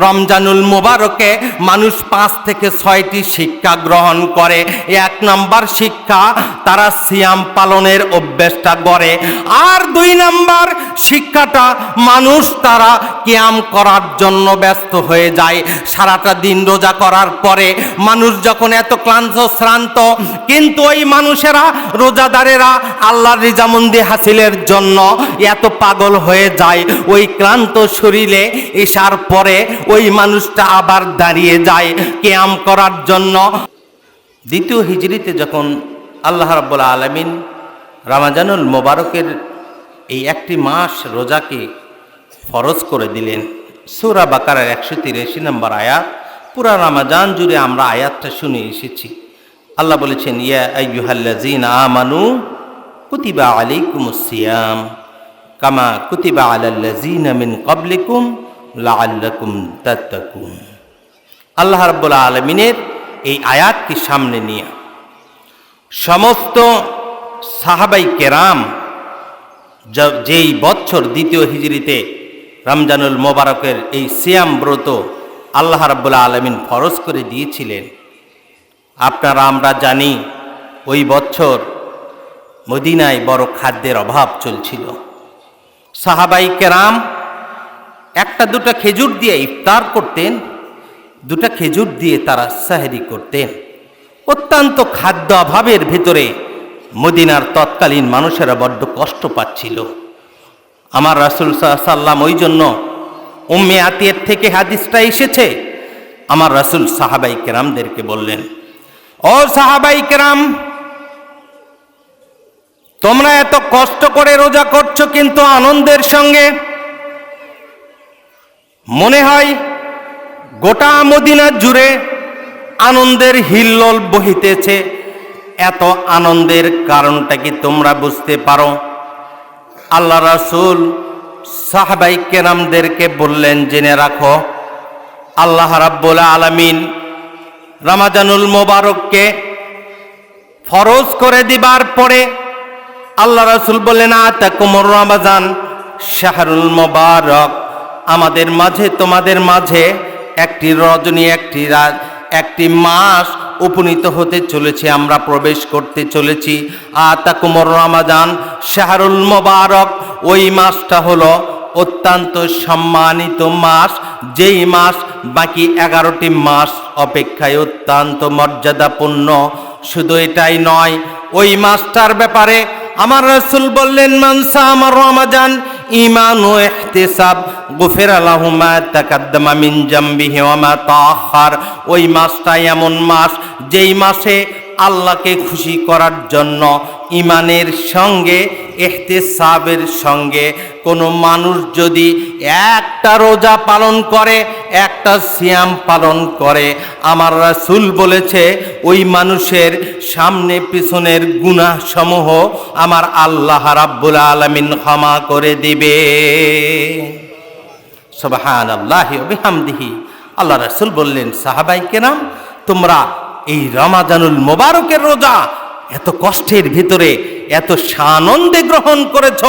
রমজানুল মুবারকে মানুষ 5 থেকে 6টি শিক্ষা গ্রহণ করে। 1 নাম্বার শিক্ষা, তারা সিয়াম পালনের অভ্যাসটা গড়ে। আর 2 নাম্বার শিক্ষাটা, মানুষ তারা কিয়াম করার জন্য ব্যস্ত হয়ে যায়। সারাটা দিন রোজা করার পরে মানুষ যখন এত ক্লান্ত শ্রান্ত, কিন্তু ওই মানুষেরা, রোজাদারেরা আল্লাহর রিজামন্দি হাসিলের জন্য এত পাগল হয়ে যায়, ওই ক্লান্ত শরীরে এসার পরে ওই মানুষটা আবার দাঁড়িয়ে যায় কিয়াম করার জন্য। দ্বিতীয় হিজরিতে যখন আল্লাহ রাব্বুল আলামিন রমজানুল মুবারকের এই একটি মাস রোজাকে ফরজ করে দিলেন, সূরা বাকারার 183 নম্বর আয়াত, পুরা রমজান জুড়ে আমরা আয়াতটা শুনে এসেছি। আল্লাহ বলেছেন, ইয়া আইয়ুহাল্লাযীনা আমানু কুতিবা আলাইকুমুস সিয়াম কামা কুতিবা আলাল্লাযীনা মিন ক্বাবলিকুম লাআল্লাকুম তাত্তাকুন। আল্লাহ রাব্বুল আলামিনের এই আয়াতকে সামনে নিয়ে সমস্ত সাহাবাই কেরাম যেই বছর দ্বিতীয় হিজরিতে রমজানুল মুবারকের এই সিয়াম ব্রত আল্লাহ রাব্বুল আলামিন ফরজ করে দিয়েছিলেন, আপনারা আমরা জানি ওই বছর মদিনায় বড় খাদ্যের অভাব চলছিল। সাহাবাই কেরাম 1-2টা খেজুর দিয়ে ইফতার করতেন, 2টা খেজুর দিয়ে তারা সাহরি করতেন। অত্যন্ত খাদ্য অভাবের ভিতরে মদিনার তৎকালীন মানুষেরা বড্ড কষ্ট পাচ্ছিল। আমার রাসূল সাল্লাল্লাহু আলাইহি ওয়াসাল্লাম, ওই জন্য উম্মে আতিয়ার থেকে হাদিসটা এসেছে, আমার রাসূল সাহাবাই কেরামদেরকে বললেন, ও সাহাবাই কেরাম, তোমরা এত কষ্ট করে রোজা করছো, কিন্তু আনন্দের সঙ্গে মনে হয় গোটা মদিনা জুড়ে আনন্দের হিল্লোল বহিতেছে। এত আনন্দের কারণটা কি তোমরা বুঝতে পারো? আল্লাহ রাসূল সাহাবাই কেরামদেরকে বললেন, জেনে রাখো, আল্লাহ রাব্বুল আলামিন রমজানুল মুবারককে ফরজ করে দিবার পরে আল্লাহ রাসূল বললেন, আতাকুমুর রমজান শাহরুল মুবারক, আমাদের মাঝে, তোমাদের মাঝে একটি রজনী, একটি রাত, একটি মাস উপনীত হতে চলেছে, আমরা প্রবেশ করতে চলেছি। আতাকুমুর রমজান শাহরুল মুবারক, ওই মাসটা হলো অত্যন্ত সম্মানিত মাস, যেই মাস বাকি 11টি মাস অপেক্ষায় অত্যন্ত মর্যাদাপূর্ণ। শুধু এটাই নয়, ওই মাসটার ব্যাপারে আমার রাসূল বললেন, মান সামা রমাজান ঈমান ও ইহতিসাব গুফিরা লাহু মা তাকাদ্দামা মিন জামবিহি ওয়া মা তাআখার। ওই মাসটা এমন মাস, যেই মাসে আল্লাহকে খুশি করার জন্য ঈমানের সঙ্গে, ইহতিসাবের সঙ্গে কোনো মানুষ যদি একটা রোজা পালন করে, একটা সিয়াম পালন করে, আমার রাসূল বলেছে ওই মানুষের সামনে পিছনের গুনাহ সমূহ আমার আল্লাহ রাব্বুল আলামিন ক্ষমা করে দিবে। সুবহানাল্লাহি ওয়া বিহামদিহি। আল্লাহ রাসূল বললেন, সাহাবায়ে কেরাম, তোমরা এই রমজানুল মুবারকের রোজা এত কষ্টের ভিতরে এত সানন্দে গ্রহণ করেছ।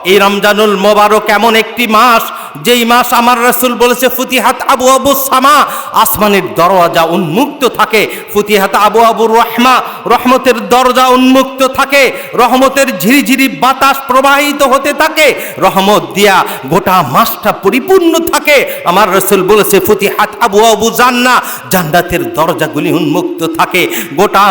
এই রমজানুল মুবারক এমন একটি মাস, যেই মাস আমার রাসূল বলেছে ফুতিহাত আবওয়াবুস সামা, আসমানের দরজা উন্মুক্ত থাকে। ফুতিহাত আবওয়াবুর রহমা, রহমতের দরজা উন্মুক্ত থাকে, রহমতের ঝিরিঝিরি বাতাস প্রবাহিত হতে থাকে, রহমত দিয়া গোটা মাসটা পরিপূর্ণ থাকে। আমার রাসূল বলেছে ফুতিহাত আবওয়াবু জান্নাহ, জান্নাতের দরজাগুলি উন্মুক্ত থাকে। গোটা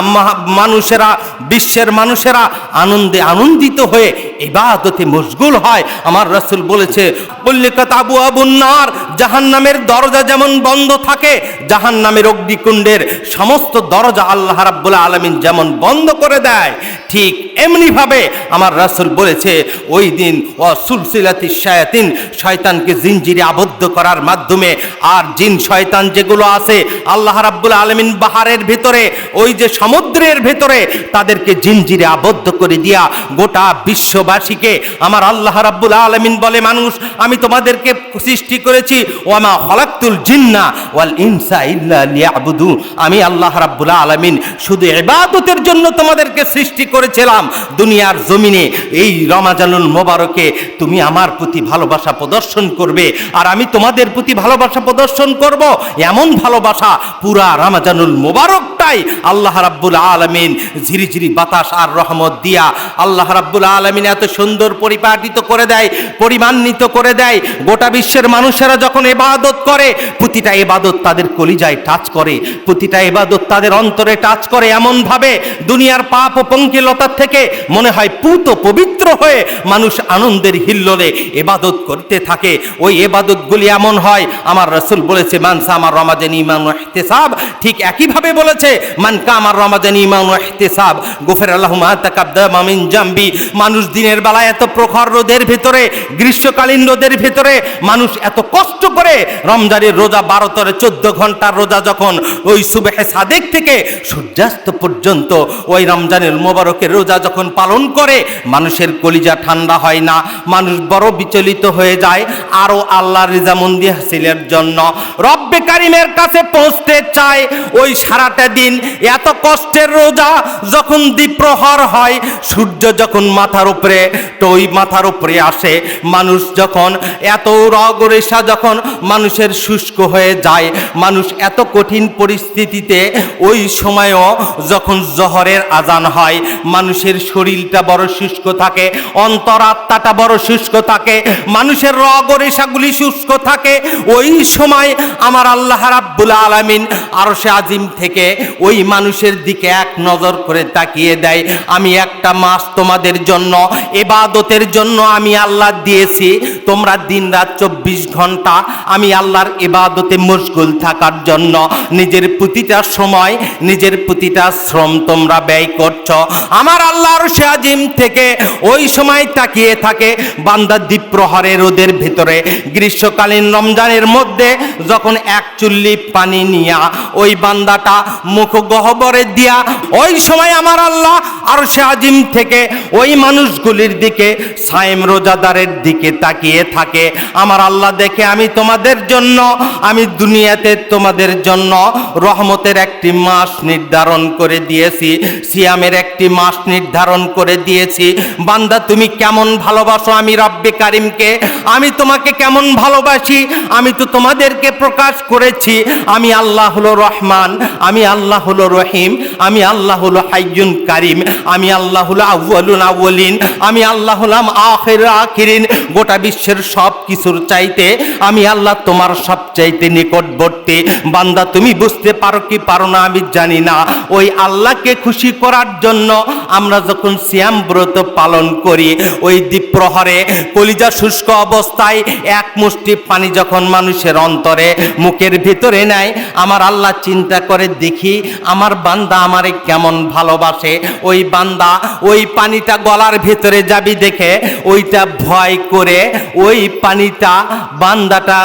মানুষেরা, বিশ্বের মানুষেরা আনন্দে আনন্দিত হয়ে ইবাদতে মশগুল হয়। আমার রাসূল বলেছে বল্লিকাত আবওয়াবুন নার, জাহান্নামের দরজা যেমন বন্ধ থাকে, জাহান্নামের অগ্নিকুণ্ডের সমস্ত দরজা আল্লাহ রাব্বুল আলামিন যেমন বন্ধ করে দেয়, ঠিক এমনি ভাবে আমার রাসূল বলেছে ওই দিন ওয়াসুলসিলাতিশ শায়াতিন, শয়তানকে জিনজিরে আবদ্ধ করার মাধ্যমে, আর জিন শয়তান যেগুলো আছে আল্লাহ রাব্বুল আলামিন বাহারের ভিতরে, ওই যে সমুদ্রের ভিতরে, তাদেরকে জিনজিরে আবদ্ধ করে দিয়া গোটা বিশ্ববাসীকে আমার আল্লাহ রাব্বুল আলামিন বলে, মানুষ আমি তোমাদেরকে সৃষ্টি করেছি, ওয়ামা খালাকতুল জিন্না ওয়াল ইনসা ইল্লা লিয়াবুদুন, আমি আল্লাহ রাব্বুল আলামিন শুধু ইবাদতের জন্য তোমাদেরকে সৃষ্টি করে করেছিলাম দুনিয়ার জমিনে এই রমজানুল মোবারকে তুমি আমার প্রতি ভালোবাসা প্রদর্শন করবে আর আমি তোমাদের প্রতি ভালোবাসা প্রদর্শন করব। এমন ভালোবাসা পুরা রমজানুল মোবারকটাই আল্লাহ রাব্বুল আলামিন ঝিরিঝিরি বাতাস আর রহমত দিয়া আল্লাহ রাব্বুল আলামিন এত সুন্দর পরিপাটিত করে দেয়, পরিমান্বিত করে দেয়। গোটা বিশ্বের মানুষেরা যখন ইবাদত করে, প্রতিটা ইবাদত তাদের কলিজায় টাচ করে, প্রতিটা ইবাদত তাদের অন্তরে টাচ করে। এমন ভাবে দুনিয়ার পাপ ও পঙ্কিলতার থেকে মনে হয় পুত পবিত্র হয়ে মানুষ আনন্দের হিল্লোলে ইবাদত করতে থাকে। ওই ইবাদতগুলি এমন হয়, আমার রাসূল বলেছে মান সামা রমাজান ঈমান ওয়া ইহতিসাব, ঠিক একই ভাবে বলেছে মান কামা রমাজান ঈমান ওয়া ইহতিসাব গুফিরা লাহু মা তাকাদ্দামা মিন জামবি। মানুষ দিনের বেলা এত প্রখর রোদের ভিতরে, গ্রীষ্মকালীন রোদের ভিতরে মানুষ এত কষ্ট করে রমজানের রোজা 12-14 ঘন্টার রোজা যখন ওই সুবহে সাদেক থেকে সূর্যাস্ত পর্যন্ত ওই রমজানের মোবারকের রোজা যখন পালন করে, মানুষের কলিজা ঠান্ডা হয় না, মানুষ বড় বিচলিত হয়ে যায় আরো আল্লাহর রিজামন্দি হাসিলের জন্য রব্বে কারিমের কাছে পৌঁছতে চায়। ওই সারাটা দিন এত কষ্টের রোজা যখন দ্বিপ্রহর হয়, সূর্য যখন মাথার উপরে তো ওই মাথার উপরে আসে, মানুষ যখন এত রগরেশা যখন মানুষের শুষ্ক হয়ে যায়, মানুষ এত কঠিন পরিস্থিতিতে ওই সময়ও যখন জোহরের আজান হয়, মানুষের শরীরটা বড় শুষ্ক থাকে, অন্তরাত্মাটা বড় শুষ্ক থাকে, মানুষের রগরেশাগুলি শুষ্ক থাকে। ওই সময় আমার আল্লাহ রাব্বুল আলামিন আরশে আজিম থেকে ওই মানুষের দিকে এক নজর করে তাকিয়ে দেয়, আমি একটা মাস তোমাদের জন্য ইবাদতের জন্য আমি আল্লাহ দিয়েছি, তোমরা দিনরাত 24 ঘন্টা আমি আল্লাহর ইবাদতে মশগুল থাকার জন্য নিজের প্রতিটা সময়, নিজের প্রতিটা শ্রম তোমরা ব্যয় করছো। আমার আল্লাহ আরশে আজিম থেকে ওই সময় তাকিয়ে থাকে বান্দা দ্বিপ্রহরে রোদের ভিতরে গ্রীষ্মকালীন রমজানের মধ্যে যখন এক চুল্লি পানি নিয়া ওই বান্দাটা মুখ গহ্বরে দিয়া ওই সময় আমার আল্লাহ আরশে আজিম থেকে ওই মানুষগুলির দিকে, সায়েম রোজাদারের দিকে তাকিয়ে থাকে। আমার আল্লাহ দেখে আমি তোমাদের জন্য, আমি দুনিয়াতে তোমাদের জন্য রহমতের একটি মাস নির্ধারণ করে দিয়েছি, সিয়ামের একটি মাস নির্ধারণ করে দিয়েছি। বান্দা তুমি কেমন ভালোবাসো আমি রব্বে কারিমকে, আমি তোমাকে কেমন ভালোবাসি আমি তো তোমাদেরকে প্রকাশ করেছি। আমি আল্লাহ হলো রহমান, আমি আল্লাহ হলো রহিম, আমি আল্লাহ হলো হাইয়ুন কারিম, আমি আল্লাহ হলো আউয়ালুল আউয়ালিন, আমি আল্লাহ হলাম আখিরুল আখিরিন। গোটা বিশ্বের সব কিছুর চাইতে আমি আল্লাহ তোমার সবচাইতে নিকটবর্তী। বান্দা তুমি বুঝতে পারো কি পারো না আমি জানি না, ওই আল্লাহকে খুশি করার জন্য আমরা যখন সিয়াম ব্রত পালন করি, ওই দ্বিপ্রহরে কলিজা শুষ্ক অবস্থায় এক মুষ্টি পানি যখন মানুষের অন্তরে মুখের ভিতরে নেয়, আমার আল্লাহ চিন্তা করে দেখি আমার বান্দা আমারে কেমন ভালোবাসে। ওই বান্দা ওই পানিটা গলার ভিতরে যাবি দেখে ওইটা ভয় করে ওই পানিটা বান্দাটা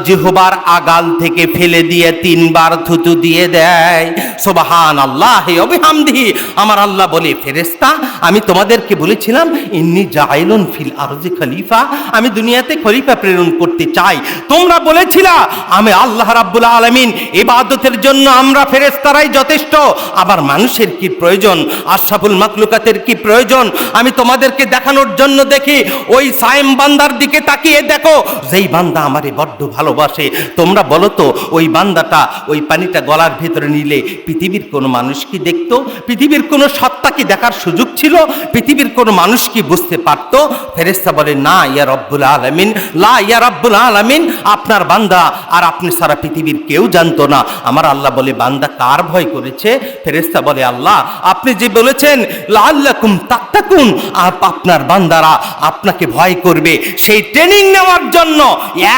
জিহ্বার আগাল থেকে ফেলে দিয়ে 3 বার থুতু দিয়ে দেয়। সুবহানাল্লাহি ওয়া বিহামদিহি। আমার আল্লাহ বলে ফেরেশতা আমি তোমাদেরকে বলেছিলাম ইন্নী জাইলুন ফিল আরজি খলিফা, আমি দুনিয়াতে খলিফা প্রেরণ করতে চাই। তোমরা বলেছিলা আমি আল্লাহ রাব্বুল আলামিন ইবাদতের জন্য আমরা ফেরেশতারাই যথেষ্ট, আবার মানুষের কি প্রয়োজন, আশরাফুল মাখলুকাতের কি প্রয়োজন। আমি তোমাদেরকে দেখানোর জন্য দেখি ওই সায়েম বান্দার দিকে তাকিয়ে দেখো, যেই বান্দা আমারে বড্ড ভালোবাসে। তোমরা বলো তো ওই বান্দাটা ওই পানিটা গলার ভিতরে নিলে পৃথিবীর কোনো মানুষ কি দেখতো, পৃথিবীর কোনো সত্তা কি দেখার সুযোগ ছিল, পৃথিবীর কোনো মানুষ কি বুঝতে পারতো? ফেরেশতা বলে না ইয়া রব্বুল আলামিন, লা ইয়া রব্বুল আলামিন, আপনার বান্দা আর আপনি সারা পৃথিবীর কেউ জানতো না। আমার আল্লাহ বলে বান্দা কার ভয় করেছে? ফেরেশতা বলে আল্লাহ আপনি যে বলেছেন লাআল্লাকুম তাত্তাকুন, আপনার বান্দারা আপনাকে ভয় করবে, সেই ট্রেনিং নেওয়ার জন্য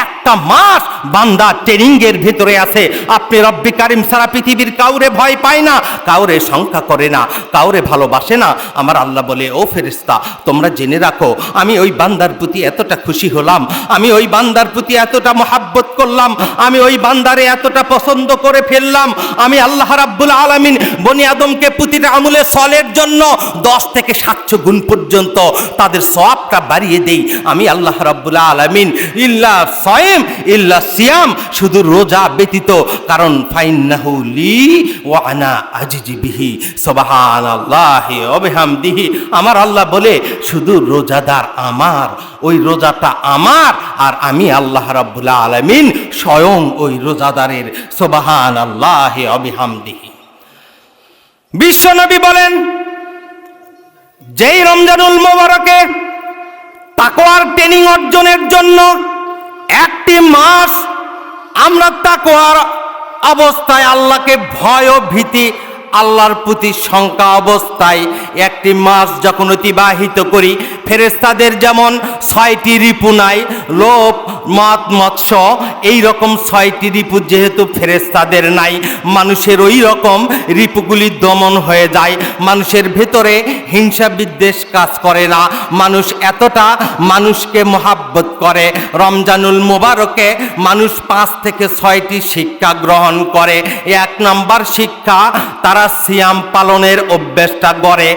একটা মাস বান্দা ট্রেনিং এর ভিতরে আছে। আপনি রব্বে কারিম সারা পৃথিবীর কাউরে ভয় পায় না, কাউরে শঙ্কা করে না, কাউরে ভালোবাসে না। আমার আল্লাহ বলে ও ফেরেশতা তোমরা জেনে রাখো আমি ওই বান্দার প্রতি এতটা খুশি হলাম, আমি ওই বান্দার প্রতি এতটা মহাব্বত করলাম, আমি ওই বান্দারে এতটা পছন্দ করে ফেললাম। আমি আল্লাহ রাব্বুল আলামিন বনি আদমকে প্রতিটা আমলে সলের জন্য 10 থেকে 700 গুণ পর্যন্ত তাদের সওয়াবটা বাড়িয়ে দেই। আমি আল্লাহ রাব্বুল আলামিন ইল্লা সাইম ইল্লা সিয়াম, শুধু রোজা ব্যতীত, কারণ ফাইন্নাহু লি ওয়া আনা আজিজি বিহি সুবহানাল্লাহি ওয়া বিহামদিহি। আমার আল্লাহ বলে শুধু রোজাদার আমার, ওই রোজাটা আমার, আর আমি আল্লাহ রাব্বুল আলামিন স্বয়ং ওই রোজাদারের সুবহানাল্লাহি ওয়া বিহামদিহি। বিশ্বনবী বলেন, যেই রমজানুল মোবারকে তাকওয়ার ট্রেনিং অর্জনের জন্য একটি মাস আমরা তাকওয়ার অবস্থায় আল্লাহকে ভয় ও ভীতি, আল্লাহর প্রতি শঙ্কা অবস্থায় একটি মাস যখন অতিবাহিত করি, ফেরেশতাদের যেমন 6টি রিপু নাই, লোভ মদ মৎস্য এইরকম 6টি রিপু যেহেতু ফেরেশতাদের নাই, মানুষের ওই রকম রিপুগুলি দমন হয়ে যায়, মানুষের ভেতরে হিংসা বিদ্বেষ কাজ করে না, মানুষ এতটা মানুষকে মহাব্বত করে। রমজানুল মোবারকে মানুষ 5 থেকে 6টি শিক্ষা গ্রহণ করে। 1 নাম্বার শিক্ষা, তারা সিয়াম পালনের অভ্যাসটা গড়ে।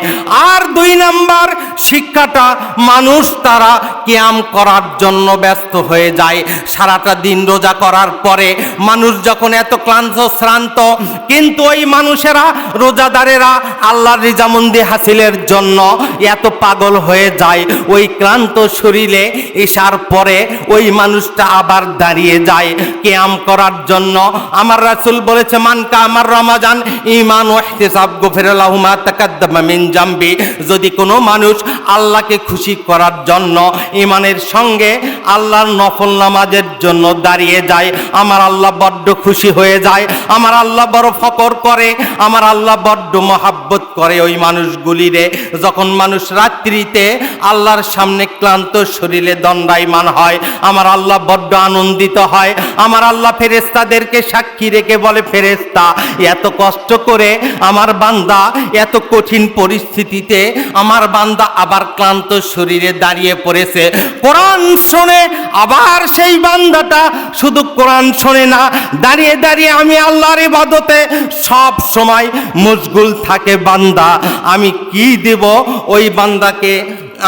আর 2 নাম্বার শিক্ষাটা, মানুষ তারা কিয়াম করার জন্য ব্যস্ত হয়ে যায়। সারাটা দিন রোজা করার পরে মানুষ যখন এত ক্লান্ত শ্রান্ত, কিন্তু ওই মানুষেরা, রোজাদারেরা আল্লাহর রিজামন্দি হাসিলের জন্য এত পাগল হয়ে যায়, ওই ক্লান্ত শরীরে এসার পরে ওই মানুষটা আবার দাঁড়িয়ে যায় কিয়াম করার জন্য। আমার রাসূল বলেছে, মানকা আমার রমাজান ঈমান ওয়া ইহতিসাব গুফিরা লাহু মা তাকাদ্দামা মিন জামবি। যদি কোনো মানুষ আল্লাহকে খুশি করার জন্য ঈমানের সঙ্গে আল্লাহর নফল নামাজের জন্য দাঁড়িয়ে যায়, আমার আল্লাহ বড্ড খুশি হয়ে যায়, আমার আল্লাহ বড় ফকর করে, আমার আল্লাহ বড্ড মহাব্বত করে ওই মানুষগুলিরে। যখন মানুষ রাত্রিতে আল্লাহর সামনে ক্লান্ত শরীরে দণ্ডায়মান হয়, আমার আল্লাহ বড্ড আনন্দিত হয়। আমার আল্লাহ ফেরেশতাদেরকে সাক্ষী রেখে বলে, ফেরেশতা, এত কষ্ট করে আমার বান্দা, এত কঠিন পরিস্থিতিতে আমার বান্দা আবার ক্লান্ত শরীরে দাঁড়িয়ে পড়েছে, কোরআন শোনে। আবার সেই বান্দাটা শুধু কোরআন শোনে না, দাঁড়িয়ে দাঁড়িয়ে আমি আল্লাহর ইবাদতে সব সময় মশগুল থাকে বান্দা। আমি কি দেব ওই বান্দাকে?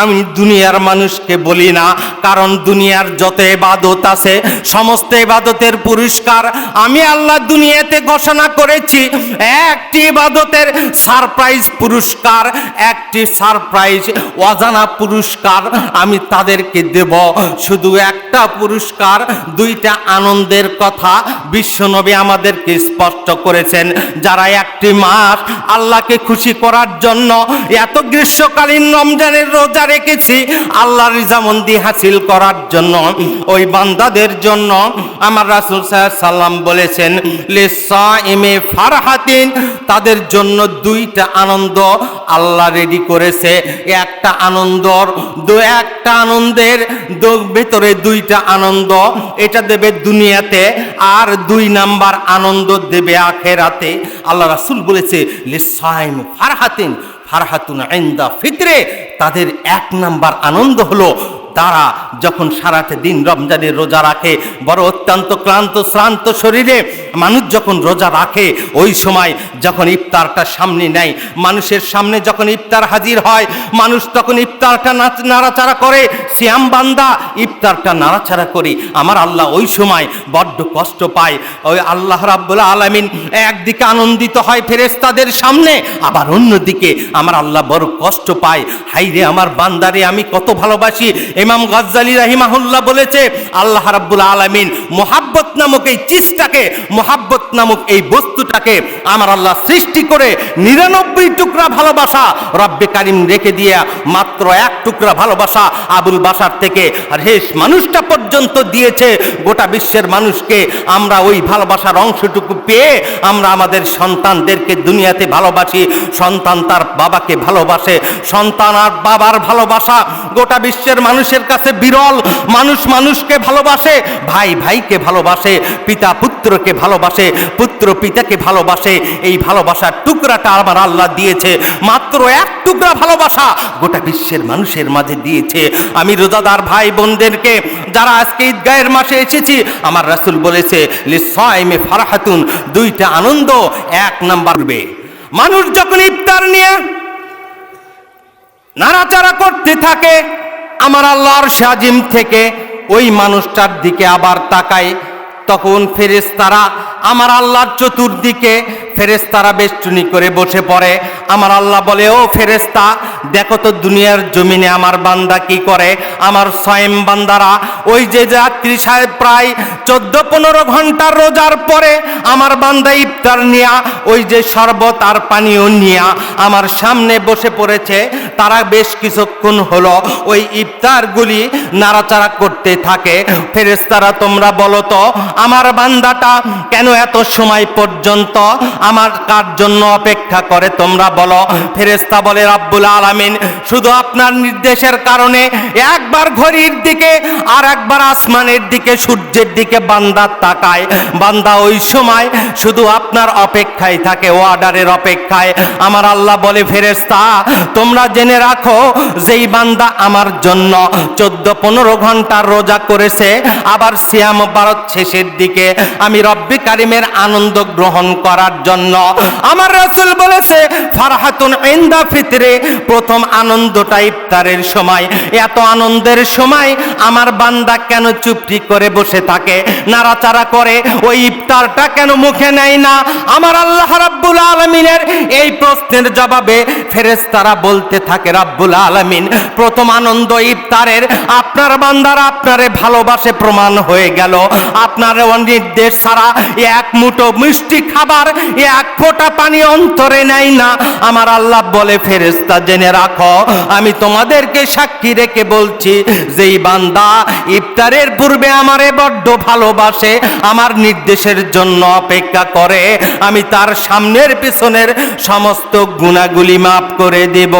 আমি দুনিয়ার মানুষকে বলি না, কারণ দুনিয়ার যত ইবাদত আছে সমস্ত ইবাদতের পুরস্কার আমি আল্লাহ দুনিয়াতে ঘোষণা করেছি। একটি ইবাদতের সারপ্রাইজ পুরস্কার, একটি সারপ্রাইজ অজানা পুরস্কার আমি তাদেরকে দেব। শুধু একটা পুরস্কার, 2টা আনন্দের কথা বিশ্বনবী আমাদেরকে স্পষ্ট করেছেন। যারা একটি মাস আল্লাহকে খুশি করার জন্য এত গ্রীষ্মকালীন রমজানের রোজা রেখেছি, আল্লাহর রিজামন্দি হাসিল করার জন্য, ওই বান্দাদের জন্য আমার রাসূল সাল্লাল্লাহু আলাইহি সাল্লাম বলেছেন, লিসাইমে ফারহাতিন, তাদের জন্য 2টা আনন্দ আল্লাহ রেডি করেছে। একটা আনন্দের ভিতরে 2টা আনন্দ, এটা দেবে দুনিয়াতে, আর 2 নাম্বার আনন্দ দেবে আখিরাতে। আল্লাহ রাসূল বলেছে, লিসাইম ফারহাতিন ফারহাতুন ইনদা ফিতরে, তাদের 1 নাম্বার আনন্দ হলো তারা যখন সারাটা দিন রমজানের রোজা রাখে, বড় অত্যন্ত ক্লান্ত শ্রান্ত শরীরে মানুষ যখন রোজা রাখে, ওই সময় যখন ইফতারটা সামনে নেয়, মানুষের সামনে যখন ইফতার হাজির হয়, মানুষ তখন ইফতারটা নাড়াচাড়া করে, সিয়াম বান্দা ইফতারটা নাড়াচাড়া করি, আমার আল্লাহ ওই সময় বড্ড কষ্ট পায়। ওই আল্লাহ রাব্বুল আলামিন একদিকে আনন্দিত হয় ফেরেশতাদের সামনে, আবার অন্যদিকে আমার আল্লাহ বড় কষ্ট পায়। হাইরে আমার বান্দারে আমি কত ভালোবাসি। ইমাম গাজ্জালি রাহিমাহুল্লাহ বলেছে, আল্লাহ রাব্বুল আলামিন মোহাব্বত নামক এই চিজটাকে, মোহাব্বত নামক এই বস্তুটাকে আমার আল্লাহ সৃষ্টি করে 99 টুকরা ভালোবাসা রব্বে কারিম রেখে দিয়ে মাত্র 1 টুকরা ভালোবাসা আবুল বাশার থেকে আর শেষ মানুষটা পর্যন্ত দিয়েছে গোটা বিশ্বের মানুষকে। আমরা ওই ভালোবাসার অংশটুকু পেয়ে আমরা আমাদের সন্তানদেরকে দুনিয়াতে ভালোবাসি, সন্তান তার বাবাকে ভালোবাসে, সন্তান আর বাবার ভালোবাসা গোটা বিশ্বের মানুষের কাছে বিরল। মানুষ মানুষকে ভালোবাসে, ভাই ভাইকে ভালোবাসে, পিতা পুত্রকে ভালোবাসে, পুত্র পিতাকে ভালোবাসে। এই ভালোবাসার টুকরাটা আমার আল্লাহ দিয়েছে, মাত্র 1 টুকরা ভালোবাসা গোটা বিশ্বের মানুষের মাঝে দিয়েছে। আমি রোজাদার ভাই বোনদেরকে যারা আজকে ঈদগাহের মাসে এসেছি, আমার রাসূল বলেছে, লিসাইমে ফারহাতুন, 2টা আনন্দ। 1 নাম্বার, মানুষ যখন ইফতার নিয়ে নাড়াচাড়া করতে থাকে, আমার আল্লাহর আরশ-এ-আজিম থেকে ওই মানুষটার দিকে আবার তাকায়, তখন ফেরেশতারা আমার আল্লাহর চতুর্দিকে ফেরেশতারা বেষ্টনী করে বসে পড়ে। আমার আল্লাহ বলে, ও ফেরেশতা, দেখো তো দুনিয়ার জমিনে আমার বান্দা কি করে। আমার সয়েম বান্দারা ওই যে রাত্রি প্রায় 14-15 ঘন্টার রোজার পরে আমার বান্দা ইফতার নিয়া ওই যে শরবত আর পানীয় নিয়া আমার সামনে বসে পড়েছে। তারা বেশ কিছুক্ষণ হলো ওই ইফতারগুলি নাড়াচাড়া করতে থাকে। ফেরেশতারা তোমরা বলো তো আমার বান্দাটা কেন এত সময় পর্যন্ত আমার কার জন্য অপেক্ষা করে, তোমরা বলো। ফেরেশতা বলে, রব্বুল আলামিন শুধু আপনার নির্দেশের কারণে একবার ঘড়ির দিকে আর একবার আসমানের দিকে সূর্যের দিকে বান্দা তাকায়। বান্দা ওই সময় শুধু আপনার অপেক্ষায় থাকে, অর্ডারের অপেক্ষায়। আমার আল্লাহ বলে, ফেরেশতা তোমরা জেনে রাখো, যেই বান্দা আমার জন্য 14-15 ঘন্টার রোজা করেছে, আবার সিয়াম বারত শেষের দিকে আমি রব্বি কারিমের আনন্দ গ্রহণ করার জন্য, আমার রাসূল বলেছে ফারহাতুন ইনদা ফিতরে, প্রথম আনন্দটা ইফতারের সময়। এত আনন্দের সময় আমার বান্দা কেন চুপটি করে বসে থাকে, নাড়াচাড়া করে, ওই ইফতারটা কেন মুখে নেয় না? আমার আল্লাহ রাব্বুল আলামিনের এই প্রশ্নের জবাবে ফেরেশতারা বলতে থাকে, রাব্বুল আলামিন প্রথম আনন্দ ইফতারের, আপনার বান্দারা আপনারে ভালোবাসে প্রমাণ হয়ে গেল। আপনার নির্দেশ ছাড়া এক মুঠো মিষ্টি খাবার, এক ফোঁটা পানি অন্তরে নেয় না। আমার আল্লাহ বলে, ফেরেশতা জেনে রাখো, আমি তোমাদেরকে সাক্ষী রেখে বলছি, যেই বান্দা ইফতারের পূর্বে আমারে বড্ড ভালোবাসে, আমার নির্দেশের জন্য অপেক্ষা করে, আমি তার সামনের পিছনের সমস্ত গুনাহগুলি মাফ করে দেব।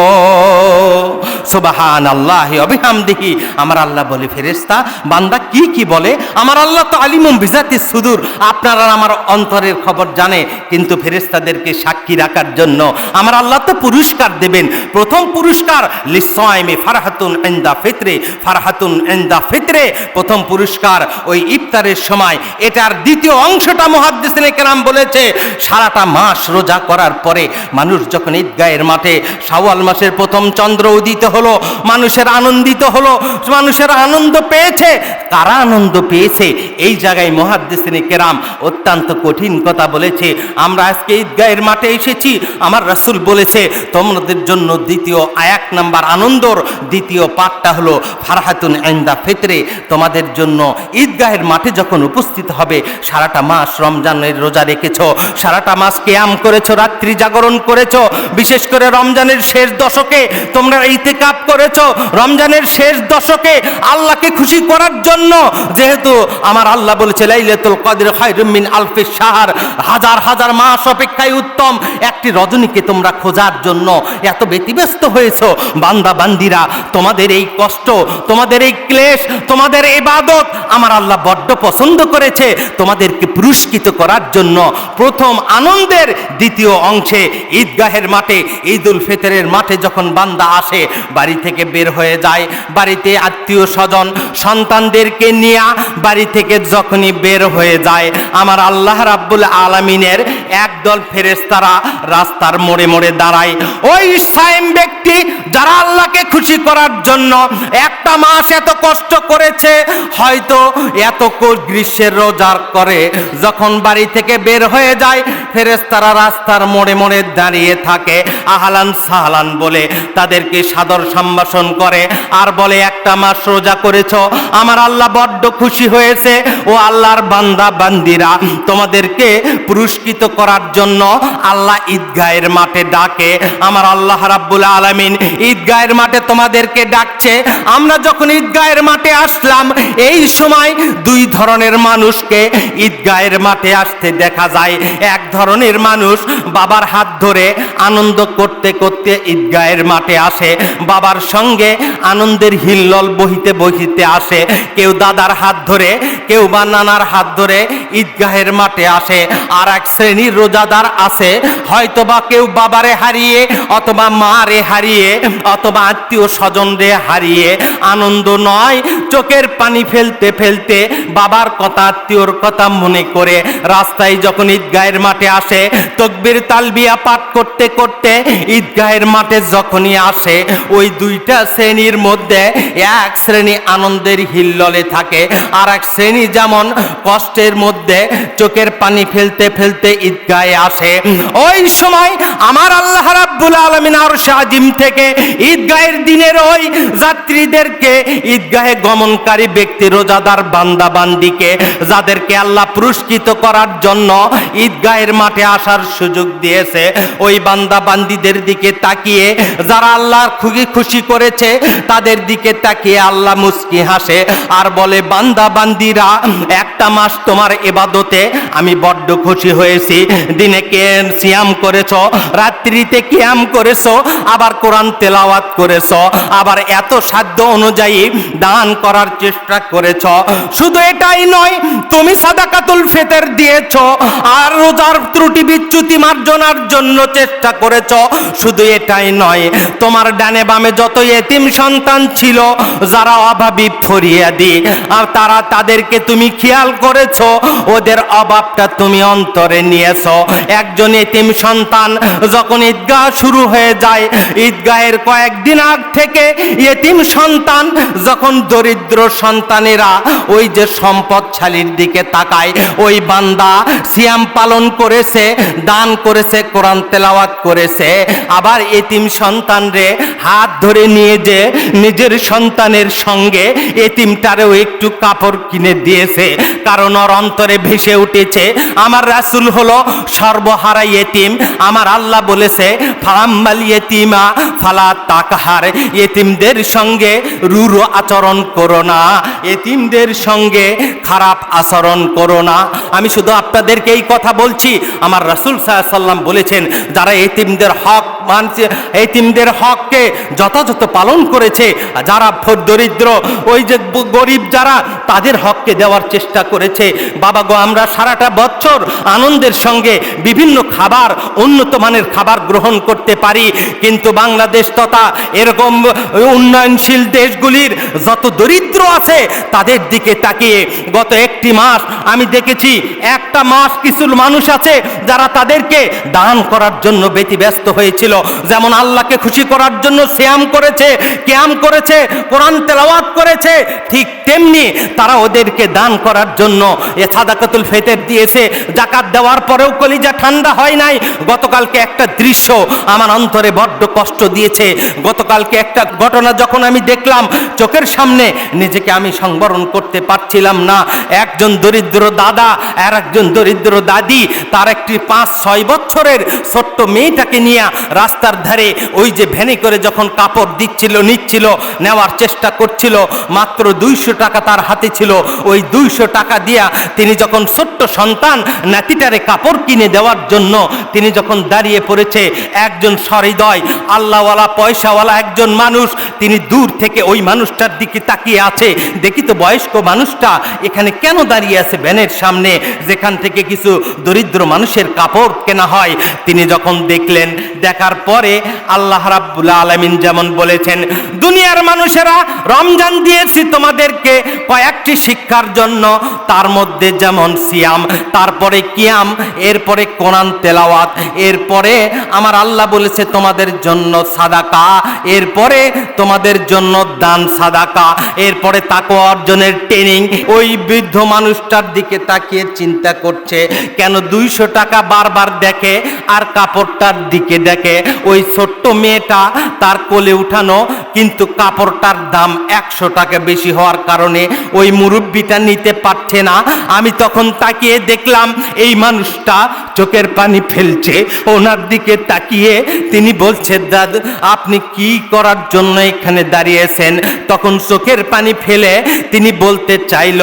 সুবহানাল্লাহি ওয়া বিহামদিহি। আমার আল্লাহ বলে, ফেরেশতা বান্দা কি কি বলে? আমার আল্লাহ তো আলিমুম বিজাতিস সুদূর, আপনারা আমার অন্তরের খবর জানে। কিন্তু ফেরেশতাদেরকে সাক্ষী রাখার জন্য আমার আল্লাহ তো পুরস্কার দেবেন। প্রথম পুরস্কার লিসাইমি ফারহাতুন ইনদা ফিতরে, ফারহাতুন ইনদা ফিতরে, প্রথম পুরস্কার ওই ইফতারের সময়। এটার দ্বিতীয় অংশটা মুহাদ্দিসিনে কেরাম বলেছে, সারাটা মাস রোজা করার পরে মানুষ যখন ঈদগাহের মাঠে শাওয়াল মাসের প্রথম চন্দ্র উদিত হলো, মানুষের আনন্দিত হলো, মানুষের আনন্দ পেয়েছে। কারা আনন্দ পেয়েছে? এই জায়গায় মুহাদ্দিসিনে কেরাম অত্যন্ত কঠিন কথা বলেছে। আমরা আজকে ঈদগাহের মাঠে এসেছি, আমার রাসূল বলেছে তোমাদের জন্য দ্বিতীয় 1 নাম্বার আনন্দর দ্বিতীয় পাঠটা হলো ফারহাতুন ইনদা ফিতরে। তোমাদের জন্য ঈদগাহের মাঠে যখন উপস্থিত হবে, সারাটা মাস রমজানের রোজা রেখেছো, সারাটা মাস কিয়াম করেছো, রাত্রি জাগরণ করেছো, বিশেষ করে রমজানের শেষ দশকে তোমরা ইতিকাফ করেছো। রমজানের শেষ দশকে আল্লাহকে খুশি করার জন্য, যেহেতু আমার আল্লাহ বলেছে লাইলাতুল কদর খায়রুম মিন আলফি শাহর, হাজার হাজার মাস অপেক্ষায় উত্তম একটি রজনীকে তোমরা খোঁজার জন্য এত ব্যতিব্যস্ত হয়েছো। বান্দা বান্দিরা, তোমাদের এই কষ্ট, তোমাদের এই ক্লেশ, তোমাদের ইবাদত আমার আল্লাহ বড্ড পছন্দ করেছে। তোমাদেরকে পুরস্কৃত করার জন্য প্রথম আনন্দের দ্বিতীয় অংশে ঈদগাহের মাঠে, ঈদুল ফিতরের মাঠে যখন বান্দা আসে, বাড়ি থেকে বের হয়ে যায়, বাড়িতে আত্মীয় স্বজন সন্তানদেরকে নিয়ে বাড়ি থেকে যখনই বের হয়ে যায়, আমার আল্লাহ রাব্বুল আলামিনের একদল ফেরেশতারা রাস্তার মোড়ে মোড়ে দাঁড়ায়। ওই সায়েম ব্যক্তি যারা আল্লাহকে খুশি করার জন্য একটা মাস এত কষ্ট করেছে, হয়তো এত গ্রীষ্মের রোজা করে, যখন বাড়ি থেকে বের হয়ে যায়, ফেরেশতারা রাস্তার মোড়ে মোড়ে দাঁড়িয়ে থাকে, আহলান সাহলান বলে তাদেরকে সাদর সম্ভাষণ করে আর বলে, একটা মাস রোজা করেছো, আমার আল্লাহ বড্ড খুশি হয়েছে। ও আল্লাহর বান্দা বান্দিরা, তোমাদেরকে পুরস্কৃত করার জন্য আল্লাহ ঈদগাহের মাঠে ডাকে। আমার আল্লাহ রাব্বুল আলামিন ঈদগাহের মাঠে তোমাদেরকে ডাকছে। আমরা যখন ঈদগাহের মাঠে আসলাম, এই সময় দুই ধরনের মানুষকে ঈদগাহের মাঠে আসতে দেখা যায়। এক ধরনের মানুষ বাবার হাত ধরে আনন্দ করতে করতে ঈদগাহের মাঠে আসে, বাবার সঙ্গে আনন্দের হিল্লোল বহিতে বহিতে আসে। কেউ দাদার হাত ধরে, কেউ বা নানার হাত ধরে ঈদগাহের মাঠে আসে। আর এক শ্রেণীর রোজাদার আছে, হয়তোবা কেউ বাবারে হারিয়ে অথবা মারে হারিয়ে অথবা আত্মীয় স্বজনরে হারিয়ে আনন্দ নয়, চোখের পানি ফেলতে ফেলতে বাবার কথা আত্মীয়র কথা মনে করে রাস্তায় যখন ঈদগাহের মাঠে আসে, তাকবীর তালবিয়া পাঠ করতে করতে ঈদগাহের মাঠে যখনই আসে, ওই দুইটা শ্রেণীর মধ্যে এক শ্রেণী আনন্দের হিল্লোলে থাকে, আর এক শ্রেণী যেমন কষ্টের মধ্যে চোখের পানি ফেলতে ফেলতে ঈদগাহে আসে। ওই সময় আমার আল্লাহ রাব্বুল আলামিন আরশে আজিম থেকে ঈদগাহের দিনের ওই যাত্রীদেরকে, ঈদগাহে গমনকারী ব্যক্তি রোজাদার বান্দা বান্দিকে যাদেরকে আল্লাহ পুরস্কৃত করার জন্য ঈদগাহের মাঠে আসার সুযোগ দিয়েছে, ওই বান্দা বান্দিদের দিকে তাকিয়ে যারা আল্লাহর খুশি করেছে তাদের দিকে তাকিয়ে আল্লাহ মুস্কি হাসে আর বলে, বান্দা বান্দিরা একটা মাস তোমার ইবাদতে আমি বড্ড খুশি হয়েছি। দিনে সিয়াম করেছো, রাত্রিতে কিয়াম করেছো, আবার কোরআন তেলাওয়াত করেছো, আবার এত সাধ্য অনুযায়ী দান করার চেষ্টা করেছো। শুধু এটাই নয়, তুমি সাদাকাতুল ফিতর দিয়েছো আর রোজার ত্রুটি বিচ্যুতি মার্জনার জন্য চেষ্টা করেছো। শুধু এটাই নয়, তোমার ডানে বামে যত এতিম সন্তান ছিল যারা অভাবী ফরিয়াদি, আর তাদেরকে তুমি খেয়াল করেছো, ওদের অভাবটা তুমি অন্তরে নিয়েছো। একজন এতিম সন্তান যখন ঈদগাহ শুরু হয়ে যায়, ঈদগাহের কয়েকদিন আগ থেকে এতিম সন্তান যখন দরিদ্র সন্তানেরা ওই যে সম্পদশালীর দিকে তাকায়, ওই বান্দা সিয়াম পালন করেছে, দান করেছে, কোরআন তেলাওয়াত করেছে, আবার এতিম সন্তানরে হাত ধরে নিয়ে যে নিজের সন্তানের সঙ্গে এতিমটারেও একটু কাপড় কিনে দিয়েছে, কারণ ওর অন্তরে ভেসে উঠেছে আমার রাসূল হলো সর্বহারা এতিম। আমার আল্লাহ বলেছে, ফাম্মাল ইয়েতিমা ফালা তাকহার, এতিমদের সঙ্গে রূঢ় আচরণ করো না, এতিমদের সঙ্গে খারাপ আচরণ করো না। আমি শুধু আপনাদেরকে এই কথা বলছি, আমার রাসূল সাল্লাল্লাহু আলাইহি ওয়াসাল্লাম বলেছেন, যারা এতিমদের হক মানছে, এতিমদের হককে যথাযথ পালন করেছে, যারা দরিদ্র ওই যে গরিব যারা তাদের হককে দেওয়ার চেষ্টা করেছে। বাবা গো, আমরা সারাটা বছর আনন্দের সঙ্গে বিভিন্ন খাবার, উন্নত মানের খাবার গ্রহণ করতে পারি, কিন্তু বাংলাদেশ তথা এরকম উন্নয়নশীল দেশগুলির যত দরিদ্র আছে তাদের দিকে তাকিয়ে গত একটি মাস আমি দেখেছি, একটা মাস কিছু মানুষ আছে যারা তাদেরকে দান করার জন্য ব্যতিব্যস্ত হয়েছিল। যেমন আল্লাহকে খুশি করার জন্য সিয়াম করেছে, কিয়াম করেছে, কোরআন তেলাওয়াত করেছে, ঠিক তেমনি তারা ওদেরকে দান করার জন্য সাদাকাতুল ফিতর দিয়েছে। যাকাত দেওয়ার পরেও কলিজা ঠান্ডা হয় নাই। গতকালকে একটা দৃশ্য আমার অন্তরে বড্ড কষ্ট দিয়েছে। গতকালকে একটা ঘটনা যখন আমি দেখলাম চোখের সামনে, নিজেকে আমি সংবরণ করতে পারছিলাম না। একজন দরিদ্র দাদা আর একজন দরিদ্র দাদি তার একটি 5-6 বছরের ছোট্ট মেয়েটাকে নিয়ে রাস্তার ধারে ওই যে ভ্যানে করে যখন কাপড় দিচ্ছিল, নিচ্ছিল, নেওয়ার চেষ্টা করছিল, মাত্র 200 টাকা তার হাতে ছিল। ওই 200 টাকা দিয়া তিনি যখন ছোট্ট সন্তান নাতিটারে কাপড় কিনে দেওয়ার জন্য তিনি যখন দাঁড়িয়ে পড়েছে, একজন সহৃদয় আল্লাহওয়ালা পয়সাওয়ালা একজন মানুষ তিনি দূর থেকে ওই মানুষটার দিকে তাকিয়ে আছে। দেখি তো বয়স্ক মানুষটা এখানে কেন দাঁড়িয়ে আছে ভ্যানের সামনে, যেখান থেকে কিছু দরিদ্র মানুষের কাপড় কেনা হয়। তিনি যখন দেখলেন, দেখার পরে আল্লাহ রাব্বুল আলামিন যেমন বলেছেন, দুনিয়ার মানুষেরা রমজান দিয়েছি তোমাদেরকে কয়েকটি শিক্ষার জন্য, তার মধ্যে যেমন সিয়াম, তারপরে কিয়াম, এরপরে কোরআন তেলাওয়াত, এরপরে আমার আল্লাহ বলেছে তোমাদের জন্য সাদাকা, এরপরে তোমাদের জন্য দান সাদাকা, এরপরে তাকওয়া অর্জনের ট্রেনিং। ওই বৃদ্ধ মানুষটার দিকে তাকিয়ে চিন্তা করছে, কেন 200 টাকা বারবার দেখে আর কাপড়টার দিকে দেখে। ওই ছোট্ট মেয়েটা তার কোলে উঠানো, কিন্তু কাপড়টার দাম 100 টাকা বেশি হওয়ার কারণে ওই মুরব্বিটা নিতে পারছে না। আমি তখন তাকিয়ে দেখলাম এই মানুষটা চোখের পানি ফেলছে, ওনার দিকে তাকিয়ে তিনি বলছে, দাদা আপনি কি করার জন্য এখানে দাঁড়িয়েছেন? তখন চোখের পানি ফেলে তিনি বলতে চাইল,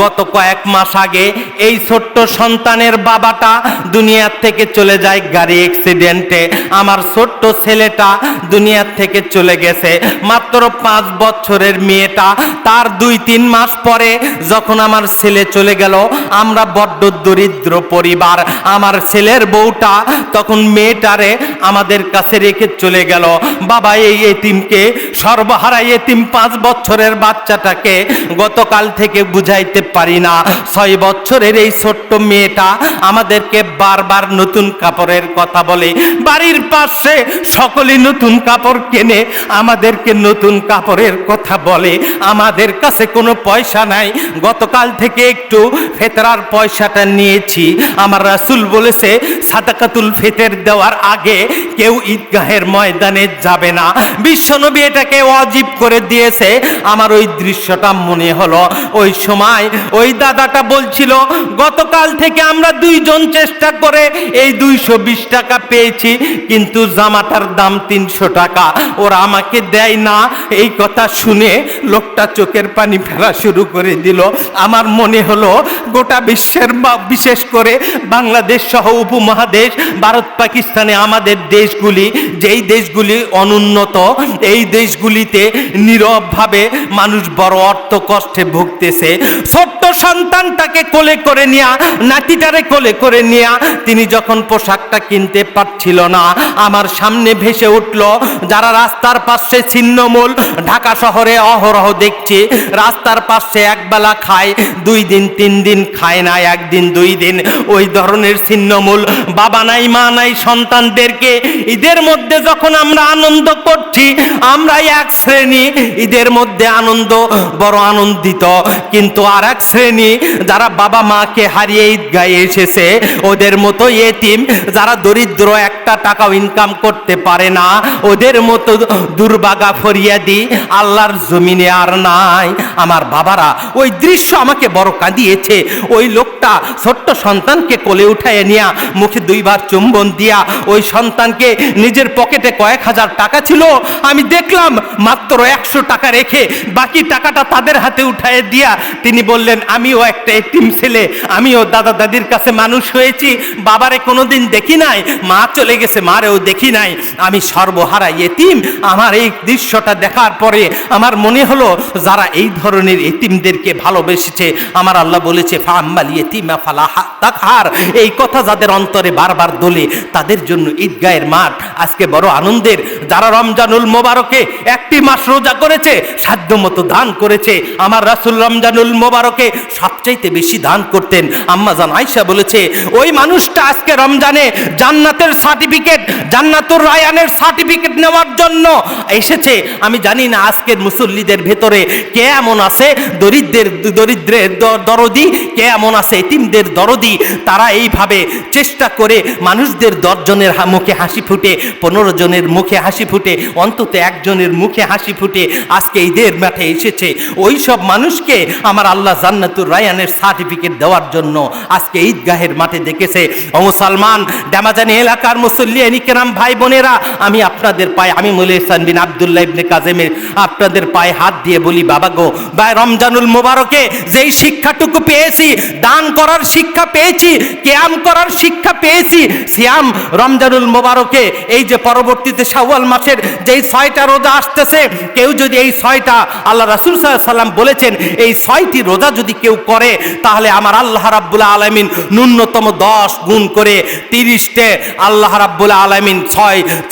গত কয়েক মাস আগে এই ছোট্ট সন্তানের বাবাটা দুনিয়ার থেকে চলে যায় গাড়ি অ্যাক্সিডেন্টে, আমার ছোট্ট ছেলেটা দুনিয়ার থেকে চলে গেছে। মাত্র 5 বছরের মেয়েটা, তার 2-3 মাস পরে যখন আমার ছেলে চলে গেল, আমরা বড্ড দরিদ্র পরিবার, আমার ছেলের বউটা তখন মেয়েটারে আমাদের কাছে রেখে চলে গেল। বাবা এই এতিমকে, সর্বহারা এতিম 5 বছরের বাচ্চাটাকে গতকাল থেকে বুঝাইতে পারি না। 6 বছরের এই ছোট্ট মেয়েটা আমাদেরকে বারবার নতুন কাপড়ের কথা বলে, বাড়ির পাশে সকলে নতুন কাপড় কেনে, আমাদেরকে নতুন কাপড়ের কথা বলে, আমাদের কাছে কোনো পয়সা নাই। গতকাল থেকে একটু ফেতরার পয়সাটা নিয়েছি। আমার রাসূল বলেছে সাদাকাতুল ফিতর দেওয়ার আগে কেউ ঈদগাহের ময়দানে যাবে না, বিশ্বনবী এটাকে ওয়াজিব করে দিয়েছে। আমার ওই দৃশ্যটা মনে হলো, ওই সময় ওই দাদাটা বলছিল গতকাল থেকে আমরা 2 জন চেষ্টা করে এই 220 টাকা পেয়েছি, কিন্তু জামাটার দাম 300 টাকা, ওরা আমাকে দেয় না। এই কথা শুনে লোকটা চোখের পানি ফেলা শুরু করে দিল। আমার মনে হলো গোটা বিশ্বের, বিশেষ করে বাংলাদেশ সহ উপমহাদেশ, ভারত পাকিস্তানে আমাদের দেশগুলি, যেই দেশগুলি অনুন্নত, এই দেশগুলিতে নীরবভাবে মানুষ বড় অর্থ কষ্টে ভুগতেছে। ছোট্ট সন্তানটাকে কোলে করে নিয়া, নাতিটারে কোলে করে নিয়া তিনি যখন পোশাকটা কিনতে পারছিল না, আমার সামনে ভেসে উঠল যারা রাস্তার পাশে ছিন্নমূল, ঢাকা শহরে অহরহ দেখছি রাস্তার পাশে একবেলা খায়, 2 দিন 3 দিন খায় না, 1 দিন 2 দিন, ওই ধরনের ছিন্নমূল, বাবা নাই মা নাই সন্তানদেরকে ঈদের মধ্যে যখন আমরা আনন্দ করছি, আমরা এক শ্রেণী ঈদের মধ্যে আনন্দ বড় আনন্দিত, কিন্তু আর এক শ্রেণী যারা বাবা মাকে হারিয়ে ঈদগাহে এসেছে, ওদের মতো এতিম যারা দরিদ্র, একটা টাকাও ইনকাম করতে পারে না, ওদের মতো দুর্ভাগা ফরিয়াদি আল্লাহর জমিনে আর নাই। আমার বাবারা, ওই দৃশ্য আমাকে বড় কাঁদিয়েছে। ওই লোকটা ছোট্ট সন্তানকে কোলে উঠায় নিয়া মুখে 2 বার চুম্বন দিয়া, ওই সন্তানকে, নিজের পকেটে কয়েক হাজার টাকা ছিল, আমি দেখলাম মাত্র 100 টাকা রেখে বাকি টাকাটা তাদের হাতে উঠায় দিয়া তিনি বললেন, আমিও একটা এতিম ছেলে, আমিও দাদা দাদির কাছে মানুষ হয়েছি, বাবারে কোনোদিন দেখি নাই, মা চলে গেছে, মারেও দেখি নাই, আমি সর্বহারা এতিম। আমার এই দৃশ্যটা দেখার পরে আমার মনে হলো যারা এই ধরনের এতিমদেরকে ভালোবেসেছে, আমার আল্লাহ বলেছে ফাম্মাল ইয়েতিমা ফালা তাকহার, এই কথা যাদের অন্তরে বারবার দোলে তাদের জন্য ঈদগাহের মাঠ আজকে বড় আনন্দের। যারা রমজানুল মোবারকে 1টি মাস রোজা করেছে, সাধ্যমতো দান করেছে, আমার রাসূল রমজানুল মোবারকে সবচাইতে বেশি দান করতেন। আম্মা জান আয়েশা বলেছে ওই মানুষটা আজকে রমজানে জান্নাতের সার্টিফিকেট, জান্নাতুর রায়ানের সার্টিফিকেট নেওয়ার জন্য এসেছে। আমি জানি না আজকের মুসল্লিদের ভেতরে কে এমন আছে দরিদ্রের দরদি, কে এমন আছে এতিমদের দরদি, তারা এইভাবে চেষ্টা করে মানুষদের 10 জনের মুখে হাসি ফুটে, 15 জনের মুখে হাসি ফুটে, অন্তত 1 জনের মুখে হাসি ফুটে আজকে ঈদের মাঠে এসেছে। ওই সব মানুষকে আমার আল্লাহ জান্নাতুর রায়ানের সার্টিফিকেট দেওয়ার জন্য আজকে ঈদগাহের মাঠে ডেকেছে। ও মুসলমান, ড্যামাজানি এলাকার মুসল্লিয়ানি কেরাম ভাই বোনেরা, আমি আপনাদের পায়ে, আমি মৌলা ইহসান বিন আব্দুল্লাহ ইবনে কাজেমের আপনাদের পায়ে হাত দিয়ে বলি, বাবা গো, ভাই রমজানুল মোবারকে যেই শিক্ষাটুকু পেয়েছি, দান করার শিক্ষা পেয়েছি, কিয়াম করার শিক্ষা পেয়েছি, সিয়াম রমজানুল মোবারকে এই যে পরবর্তীতে শাওয়াল মাসের যেই 6টা রোজা আসতেছে, কেউ যদি এই 6টা, আল্লাহ রাসূল সাল্লাল্লাহু আলাইহি সাল্লাম বলেছেন এই 6টি রোজা যদি কেউ করে, তাহলে আমার আল্লাহ রাব্বুল আলামিন ন্যূনতম 10 গুণ করে 30টে, আল্লাহ রাব্বুল আলামিন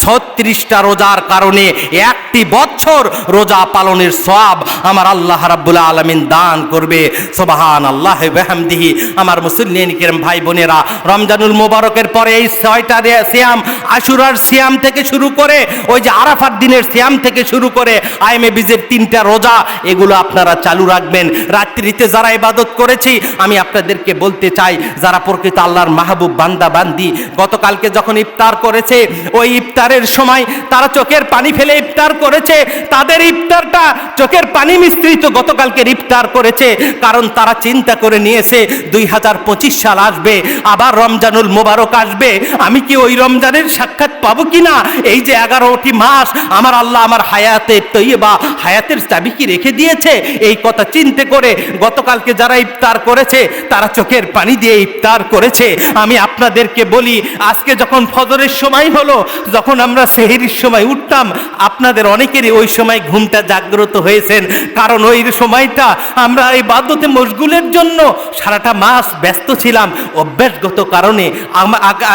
36টা রোজার কারণে 1টি বছর রোজা পালনের সওয়াব আমার আল্লাহ রাব্বুল আলামিন দান করবে। সুবহানাল্লাহ ওয়া বিহামদিহি। আমার মুসলিম কিরাম ভাই বোনেরা, রমজানুল মোবারকের পরে এই 6টা সিয়াম, আশুরার সিয়াম থেকে শুরু করে, ওই যে আরাফার দিনের সিয়াম থেকে শুরু করে আইমে বীজের 3টা রোজা, এগুলো আপনারা চালু রাখবেন। রাত্রিতে যারা ইবাদত করেছি, আমি আপনাদেরকে বলতে চাই, যারা প্রকৃত আল্লাহর মাহবুব বান্দা বান্দি, গতকালকে যখন ইফতার করেছে, ওই ইফতারের সময় তারা চোখের পানি ফেলে ইফতার করেছে, তাদের ইফতারটা চোখের পানি মিশ্রিত গতকালকের ইফতার করেছে। কারণ তারা চিন্তা করে নিয়েছে 2025 সাল আসবে, আবার রমজানুল মোবারক আসবে, আমি কি ওই রমজানের সাক্ষাৎ পাবো কিনা? এই যে 11টি মাস আমার আল্লাহ আমার হায়াতে তৈয়বা, হায়াতের চাবি কি রেখে দিয়েছে, এই কথা চিন্তা করে গতকালকে যারা ইফতার করেছে তারা চোখের পানি দিয়ে ইফতার করেছে। আমি আপনাদেরকে বলি, আজকে যখন ফজরের সময় হলো, যখন আমরা সেহরির সময় উঠতাম, আপনাদের অনেকেরই ওই সময় ঘুমটা জাগ্রত হয়েছেন, কারণ ওই সময়টা আমরা ইবাদতে মশগুলের জন্য সারাটা মাস ব্যস্ত ছিলাম অভ্যাসগত কারণে।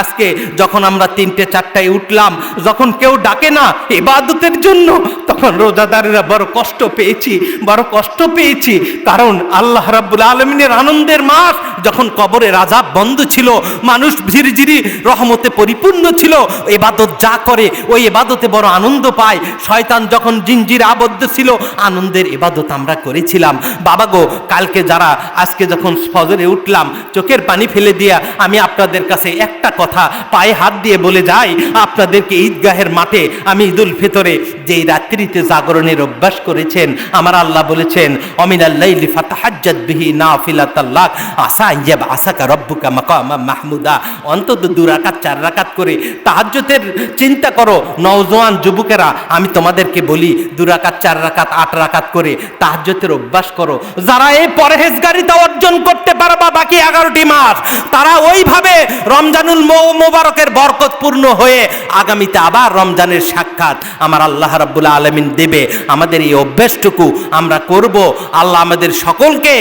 আজকে যখন আমরা 3টে 4টায় উঠলাম, যখন কেউ ডাকে না ইবাদতের জন্য, তখন রোজাদারেরা বড় কষ্ট পেয়েছি, বড় কষ্ট পেয়েছি। কারণ আল্লাহ রাব্বুল আলামিনের আনন্দের মাস, যখন কবরের আযাব বন্ধ ছিল, মানুষ ঝিরিঝিরি রহমতে পরিপূর্ণ ছিল, ইবাদত যা করে ওই ইবাদতে বড় আনন্দ পায়। শয়তান যখন জিনজির আবদ্ধ ছিল, আনন্দের ইবাদত আমরা করেছিলাম। বাবা গো, কালকে যারা আজকে যখন ফজরে উঠলাম, চোখের পানি ফেলে দিয়া আমি আপনাদের কাছে একটা কথা পায়ে হাত দিয়ে বলে যাই, আপনাদেরকে ঈদগাহের মাঠে আমি ঈদুল ফিতরে যেই রাত্রিতে জাগরণের অভ্যাস করেছেন, আমার আল্লাহ বলেছেন অমিনাল লাইলি ফাতাহাজ্জাত বিহি নাফিলাতাল লাক আসা ইয়াবআসাকা রাব্বুকা মাকামা মাহমুদা। অন্তত 2 রাকাত 4 রাকাত করে তাহাজ্জুদের চিন্তা করো। নওজোয়ান যুবকেরা, আমি তোমাদেরকে বলি 2 রাকাত 4 রাকাত 8 রাকাত করে তাহাজ্জুদের অভ্যাস করো। যারা এই পরহেজগারিতা অর্জন করতে পারবা বাকি 11টি মাস, তারা ওইভাবে রমজানুল মোবারকের বরকতপূর্ণ হয়ে আগামীতে আবার রমজানের সাক্ষাৎ আমার আল্লাহ রাব্বুল আলামিন দেবে। আমাদের এই অভ্যাসটুকু আমরা করব। আল্লাহ আমাদের সকলকে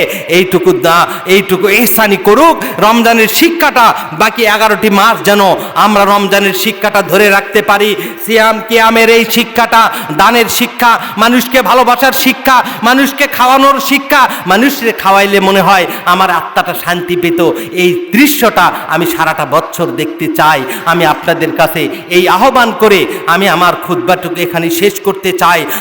এইটুকু ইহসানি করুক। রমজানের শিক্ষাটা বাকি 11টি মাস যেন আমরা রমজানের শিক্ষাটা ধরে রাখতে পারি। সিয়াম কিয়ামের এই শিক্ষাটা, দানের শিক্ষা, মানুষকে ভালোবাসার শিক্ষা, মানুষকে খাওয়ানোর শিক্ষা, মানুষকে খাওয়াইলে মনে হয় আমার আত্মাটা শান্তি পেত, এই দৃশ্যটা আমি সারাটা বছর দেখতে চাই। আমি আপনাদের কাছে এই আহ্বান করে আমি আমার খুতবাটুকু এখানে শেষ করতে চাই।